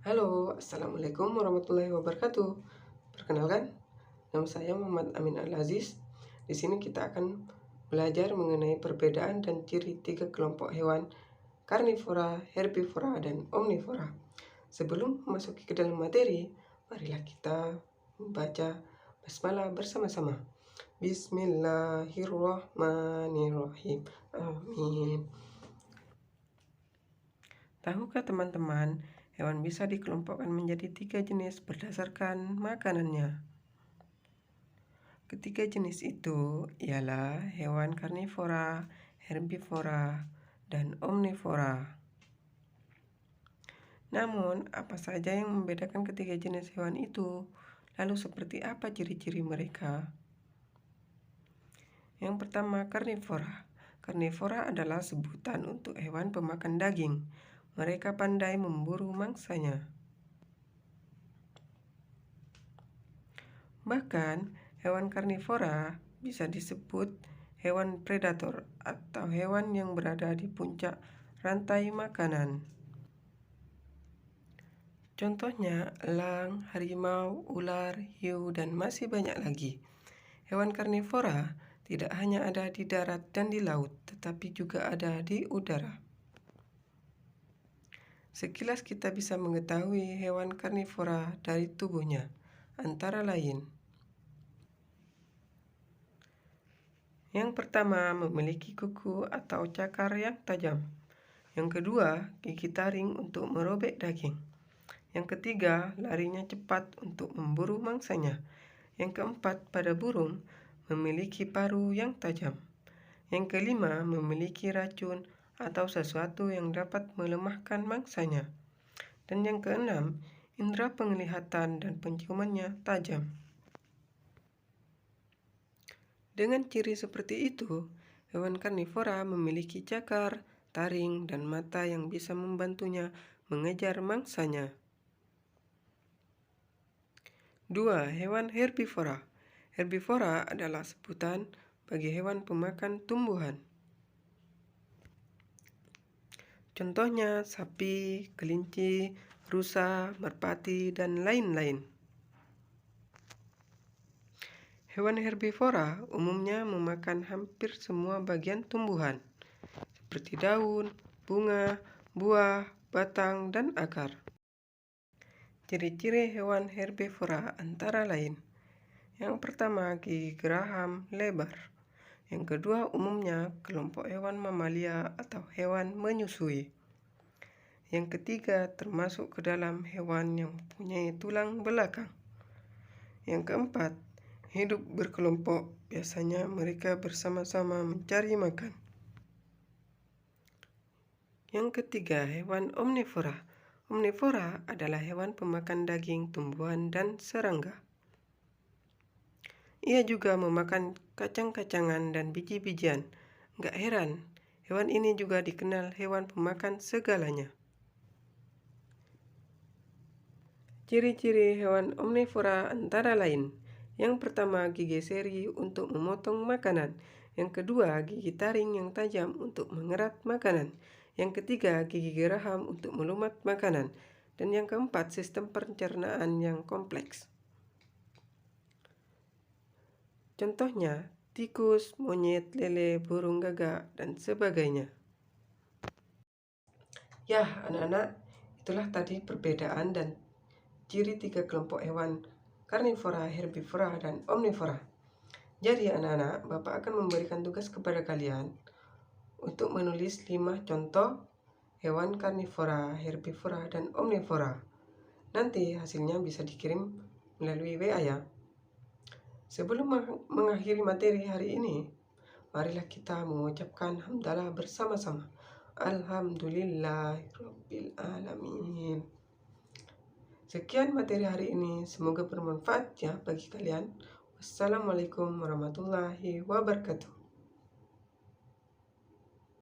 Halo, Assalamualaikum warahmatullahi wabarakatuh. Perkenalkan, nama saya Muhammad Amin Al-Aziz. Di sini kita akan belajar mengenai perbedaan dan ciri tiga kelompok hewan karnivora, herbivora, dan omnivora. Sebelum memasuki ke dalam materi, marilah kita membaca basmalah bersama-sama. Bismillahirrahmanirrahim. Amin. Tahukah teman-teman, hewan bisa dikelompokkan menjadi 3 jenis berdasarkan makanannya. Ketiga jenis itu ialah hewan karnivora, herbivora, dan omnivora. Namun, apa saja yang membedakan ketiga jenis hewan itu? Lalu seperti apa ciri-ciri mereka? Yang pertama, karnivora. Karnivora adalah sebutan untuk hewan pemakan daging. Mereka pandai memburu mangsanya. Bahkan, hewan karnivora bisa disebut hewan predator atau hewan yang berada di puncak rantai makanan. Contohnya, elang, harimau, ular, hiu, dan masih banyak lagi. Hewan karnivora tidak hanya ada di darat dan di laut, tetapi juga ada di udara. Sekilas kita bisa mengetahui hewan karnivora dari tubuhnya, antara lain. Yang pertama, memiliki kuku atau cakar yang tajam. Yang kedua, gigi taring untuk merobek daging. Yang ketiga, larinya cepat untuk memburu mangsanya. Yang keempat, pada burung, memiliki paruh yang tajam. Yang kelima, memiliki racun atau sesuatu yang dapat melemahkan mangsanya. Dan yang keenam, indera penglihatan dan penciumannya tajam. Dengan ciri seperti itu, hewan karnivora memiliki cakar, taring, dan mata yang bisa membantunya mengejar mangsanya. 2. Hewan herbivora. Herbivora adalah sebutan bagi hewan pemakan tumbuhan. Contohnya sapi, kelinci, rusa, merpati, dan lain-lain. Hewan herbivora umumnya memakan hampir semua bagian tumbuhan, seperti daun, bunga, buah, batang, dan akar. Ciri-ciri hewan herbivora antara lain. Yang pertama, gigi geraham lebar. Yang kedua, umumnya kelompok hewan mamalia atau hewan menyusui. Yang ketiga, termasuk ke dalam hewan yang mempunyai tulang belakang. Yang keempat, hidup berkelompok. Biasanya mereka bersama-sama mencari makan. Yang ketiga, hewan omnivora. Omnivora adalah hewan pemakan daging, tumbuhan, dan serangga. Ia juga memakan kacang-kacangan dan biji-bijian. Gak heran, hewan ini juga dikenal hewan pemakan segalanya. Ciri-ciri hewan omnivora antara lain. Yang pertama, gigi seri untuk memotong makanan. Yang kedua, gigi taring yang tajam untuk mengerat makanan. Yang ketiga, gigi geraham untuk melumat makanan. Dan yang keempat, sistem pencernaan yang kompleks. Contohnya, tikus, monyet, lele, burung gagak, dan sebagainya. Ya, anak-anak, itulah tadi perbedaan dan ciri tiga kelompok hewan karnivora, herbivora, dan omnivora. Jadi anak-anak, Bapak akan memberikan tugas kepada kalian untuk menulis 5 contoh hewan karnivora, herbivora, dan omnivora. Nanti hasilnya bisa dikirim melalui WA ya. Sebelum mengakhiri materi hari ini, marilah kita mengucapkan hamdalah bersama-sama. Alhamdulillahirabbil alamin. Sekian materi hari ini, semoga bermanfaat ya bagi kalian. Wassalamualaikum warahmatullahi wabarakatuh.